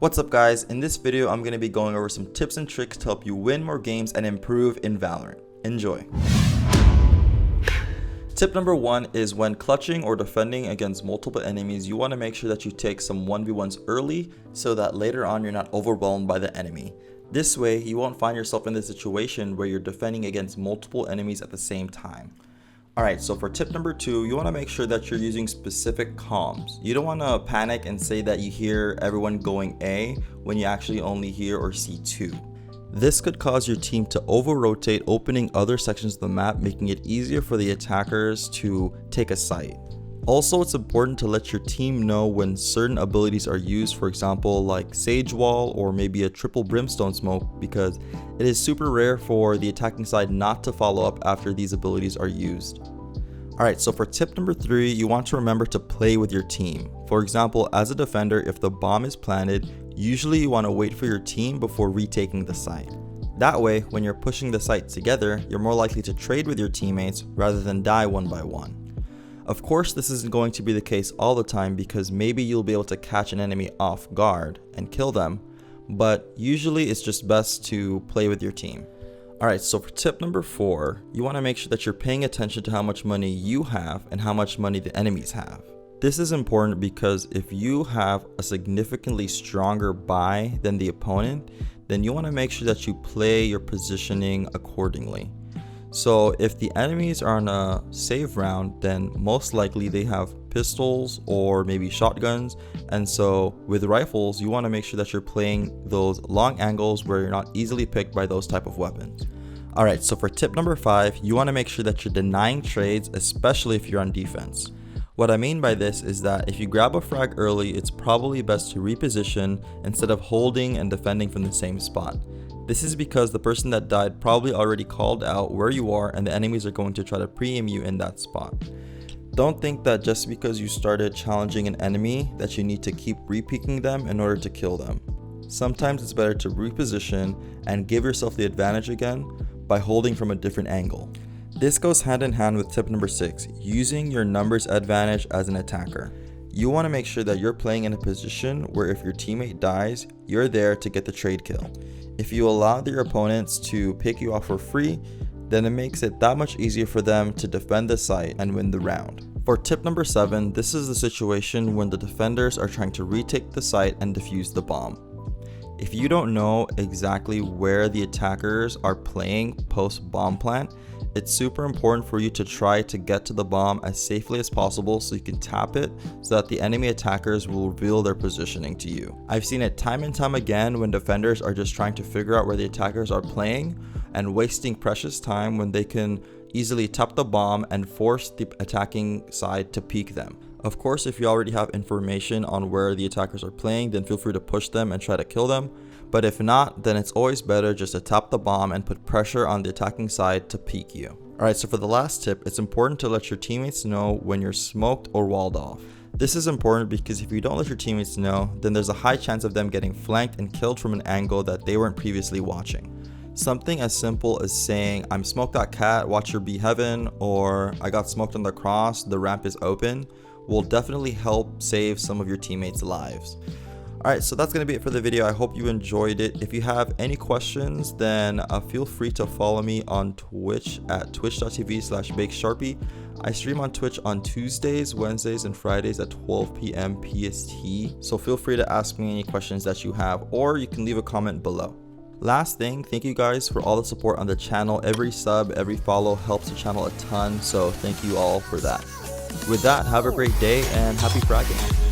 What's up guys, in this video I'm going to be going over some tips and tricks to help you win more games and improve in Valorant. Enjoy! Tip number 1 is when clutching or defending against multiple enemies, you want to make sure that you take some 1v1s early so that later on you're not overwhelmed by the enemy. This way you won't find yourself in the situation where you're defending against multiple enemies at the same time. Alright, so for tip number 2, you want to make sure that you're using specific comms. You don't want to panic and say that you hear everyone going A when you actually only hear or see 2. This could cause your team to over-rotate, opening other sections of the map, making it easier for the attackers to take a site. Also, it's important to let your team know when certain abilities are used, for example like Sage Wall or maybe a triple brimstone smoke, because it is super rare for the attacking side not to follow up after these abilities are used. Alright, so for tip number 3, you want to remember to play with your team. For example, as a defender, if the bomb is planted, usually you want to wait for your team before retaking the site. That way, when you're pushing the site together, you're more likely to trade with your teammates rather than die one by one. Of course, this isn't going to be the case all the time because maybe you'll be able to catch an enemy off guard and kill them, but usually it's just best to play with your team. Alright, so for tip number 4, you want to make sure that you're paying attention to how much money you have and how much money the enemies have. This is important because if you have a significantly stronger buy than the opponent, then you want to make sure that you play your positioning accordingly. So if the enemies are on a save round, then most likely they have pistols or maybe shotguns, and so with rifles you want to make sure that you're playing those long angles where you're not easily picked by those type of weapons. Alright, so for tip number 5, you want to make sure that you're denying trades, especially if you're on defense. What I mean by this is that if you grab a frag early, it's probably best to reposition instead of holding and defending from the same spot. This is because the person that died probably already called out where you are and the enemies are going to try to pre-aim you in that spot. Don't think that just because you started challenging an enemy that you need to keep re-peeking them in order to kill them. Sometimes it's better to reposition and give yourself the advantage again by holding from a different angle. This goes hand in hand with tip number 6, using your numbers advantage as an attacker. You want to make sure that you're playing in a position where if your teammate dies, you're there to get the trade kill. If you allow your opponents to pick you off for free, then it makes it that much easier for them to defend the site and win the round. For tip number 7, this is the situation when the defenders are trying to retake the site and defuse the bomb. If you don't know exactly where the attackers are playing post bomb plant, it's super important for you to try to get to the bomb as safely as possible so you can tap it so that the enemy attackers will reveal their positioning to you. I've seen it time and time again when defenders are just trying to figure out where the attackers are playing and wasting precious time when they can easily tap the bomb and force the attacking side to peek them. Of course, if you already have information on where the attackers are playing, then feel free to push them and try to kill them. But if not, then it's always better just to tap the bomb and put pressure on the attacking side to peek you. Alright, so for the last tip, it's important to let your teammates know when you're smoked or walled off. This is important because if you don't let your teammates know, then there's a high chance of them getting flanked and killed from an angle that they weren't previously watching. Something as simple as saying, "I'm smoked at cat, watch your B heaven," or "I got smoked on the cross, the ramp is open," will definitely help save some of your teammates' lives. Alright, so that's going to be it for the video. I hope you enjoyed it. If you have any questions, then feel free to follow me on Twitch at twitch.tv/BakeSharpie. I stream on Twitch on Tuesdays, Wednesdays, and Fridays at 12 p.m. PST. So feel free to ask me any questions that you have, or you can leave a comment below. Last thing, thank you guys for all the support on the channel. Every sub, every follow helps the channel a ton, so thank you all for that. With that, have a great day and happy fragging.